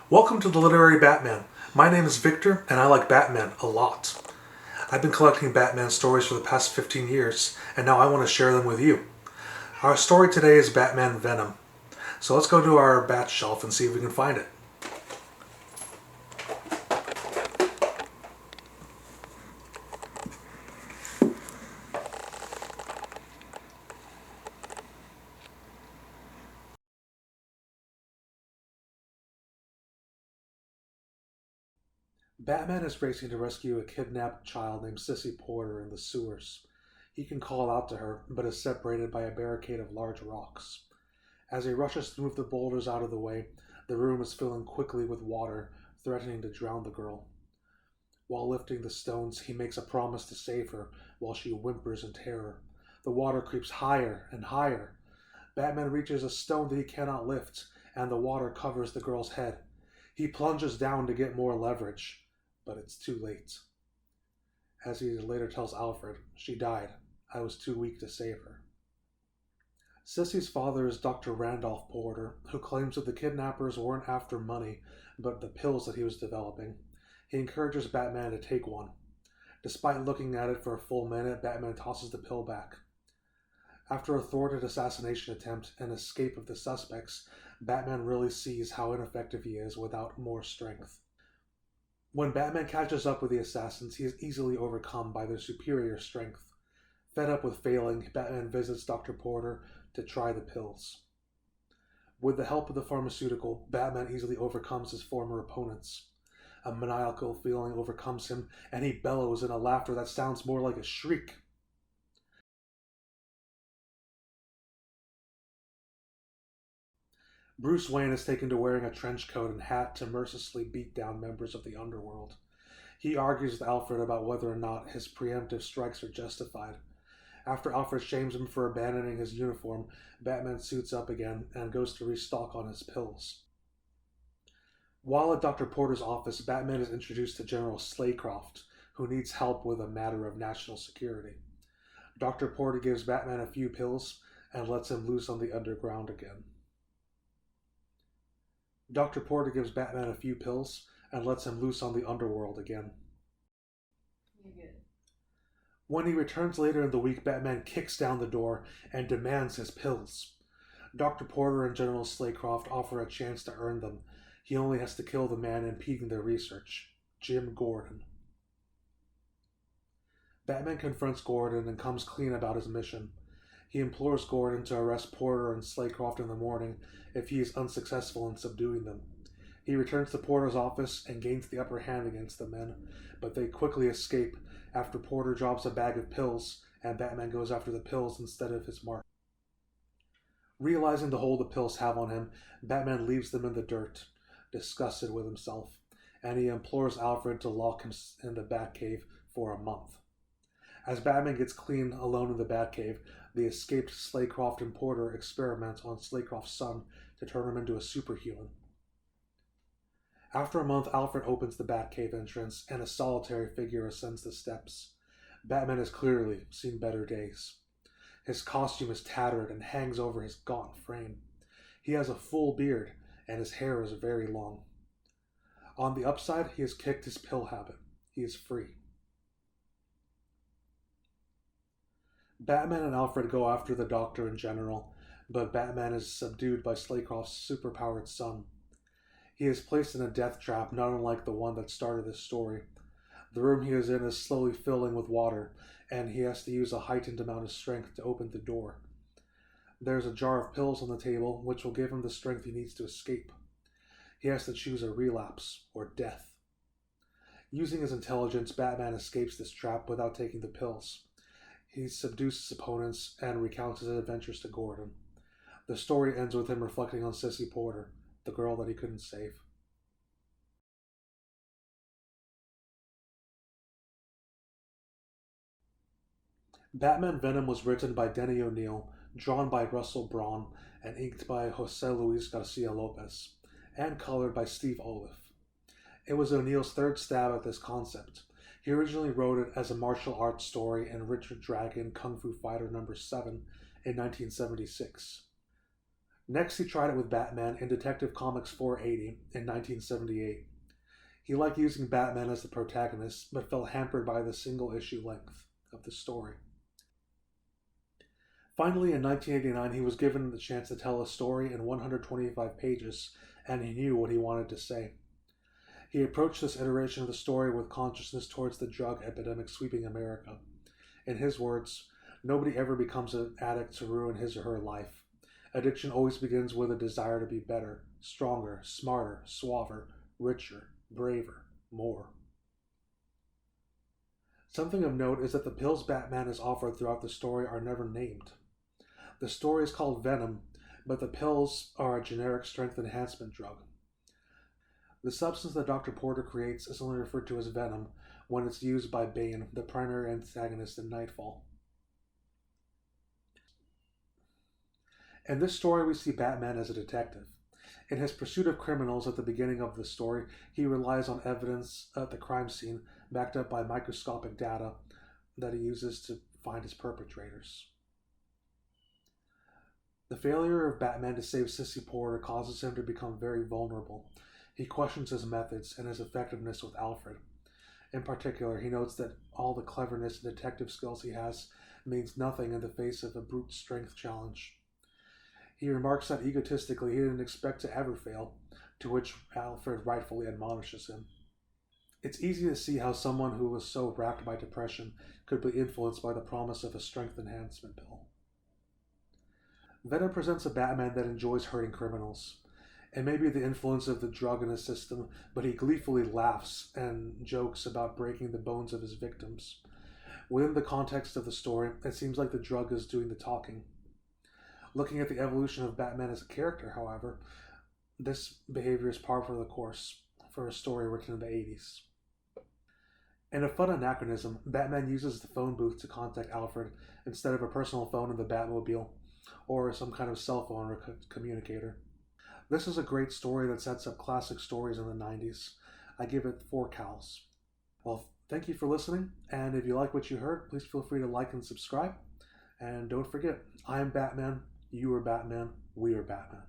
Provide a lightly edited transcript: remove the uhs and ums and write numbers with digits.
Welcome to the Literary Batman. My name is Victor, and I like Batman a lot. I've been collecting Batman stories for the past 15 years, and now I want to share them with you. Our story today is Batman Venom. So let's go to our bat shelf and see if we can find it. Batman is racing to rescue a kidnapped child named Sissy Porter in the sewers. He can call out to her, but is separated by a barricade of large rocks. As he rushes to move the boulders out of the way, the room is filling quickly with water, threatening to drown the girl. While lifting the stones, he makes a promise to save her while she whimpers in terror. The water creeps higher and higher. Batman reaches a stone that he cannot lift, and the water covers the girl's head. He plunges down to get more leverage, but it's too late. As he later tells Alfred, she died. I was too weak to save her. Sissy's father is Dr. Randolph Porter, who claims that the kidnappers weren't after money, but the pills that he was developing. He encourages Batman to take one. Despite looking at it for a full minute, Batman tosses the pill back. After a thwarted assassination attempt and escape of the suspects, Batman really sees how ineffective he is without more strength. When Batman catches up with the assassins, he is easily overcome by their superior strength. Fed up with failing, Batman visits Dr. Porter to try the pills. With the help of the pharmaceutical, Batman easily overcomes his former opponents. A maniacal feeling overcomes him, and he bellows in a laughter that sounds more like a shriek. Bruce Wayne is taken to wearing a trench coat and hat to mercilessly beat down members of the underworld. He argues with Alfred about whether or not his preemptive strikes are justified. After Alfred shames him for abandoning his uniform, Batman suits up again and goes to restock on his pills. While at Dr. Porter's office, Batman is introduced to General Slaycroft, who needs help with a matter of national security. Dr. Porter gives Batman a few pills and lets him loose on the underground again. Dr. Porter gives Batman a few pills and lets him loose on the underworld again. You're good. When he returns later in the week, Batman kicks down the door and demands his pills. Dr. Porter and General Slaycroft offer a chance to earn them. He only has to kill the man impeding their research, Jim Gordon. Batman confronts Gordon and comes clean about his mission. He implores Gordon to arrest Porter and Slaycroft in the morning if he is unsuccessful in subduing them. He returns to Porter's office and gains the upper hand against the men, but they quickly escape after Porter drops a bag of pills and Batman goes after the pills instead of his mark. Realizing the hold the pills have on him, Batman leaves them in the dirt, disgusted with himself, and he implores Alfred to lock him in the Batcave for a month. As Batman gets clean alone in the Batcave, the escaped Slaycroft and Porter experiment on Slaycroft's son to turn him into a superhuman. After a month, Alfred opens the Batcave entrance and a solitary figure ascends the steps. Batman has clearly seen better days. His costume is tattered and hangs over his gaunt frame. He has a full beard and his hair is very long. On the upside, he has kicked his pill habit. He is free. Batman and Alfred go after the Doctor in general, but Batman is subdued by Slaycroft's superpowered son. He is placed in a death trap not unlike the one that started this story. The room he is in is slowly filling with water, and he has to use a heightened amount of strength to open the door. There's a jar of pills on the table, which will give him the strength he needs to escape. He has to choose a relapse, or death. Using his intelligence, Batman escapes this trap without taking the pills. He subdues his opponents and recounts his adventures to Gordon. The story ends with him reflecting on Sissy Porter, the girl that he couldn't save. Batman Venom was written by Denny O'Neil, drawn by Russell Braun, and inked by Jose Luis Garcia-Lopez, and colored by Steve Olive. It was O'Neil's third stab at this concept. He originally wrote it as a martial arts story in Richard Dragon Kung Fu Fighter No. 7 in 1976. Next, he tried it with Batman in Detective Comics 480 in 1978. He liked using Batman as the protagonist, but felt hampered by the single issue length of the story. Finally, in 1989, he was given the chance to tell a story in 125 pages, and he knew what he wanted to say. He approached this iteration of the story with consciousness towards the drug epidemic sweeping America. In his words, nobody ever becomes an addict to ruin his or her life. Addiction always begins with a desire to be better, stronger, smarter, suaver, richer, braver, more. Something of note is that the pills Batman is offered throughout the story are never named. The story is called Venom, but the pills are a generic strength enhancement drug. The substance that Dr. Porter creates is only referred to as Venom when it's used by Bane, the primary antagonist in Nightfall. In this story, we see Batman as a detective. In his pursuit of criminals at the beginning of the story, he relies on evidence at the crime scene backed up by microscopic data that he uses to find his perpetrators. The failure of Batman to save Sissy Porter causes him to become very vulnerable. He questions his methods and his effectiveness with Alfred. In particular, he notes that all the cleverness and detective skills he has means nothing in the face of a brute strength challenge. He remarks that egotistically he didn't expect to ever fail, to which Alfred rightfully admonishes him. It's easy to see how someone who was so racked by depression could be influenced by the promise of a strength enhancement pill. Venom presents a Batman that enjoys hurting criminals. It may be the influence of the drug in his system, but he gleefully laughs and jokes about breaking the bones of his victims. Within the context of the story, it seems like the drug is doing the talking. Looking at the evolution of Batman as a character, however, this behavior is par for the course for a story written in the 80s. In a fun anachronism, Batman uses the phone booth to contact Alfred instead of a personal phone in the Batmobile, or some kind of cell phone or communicator. This is a great story that sets up classic stories in the 90s. I give it 4 cows. Well, thank you for listening, and if you like what you heard, please feel free to like and subscribe. And don't forget, I am Batman, you are Batman, we are Batman.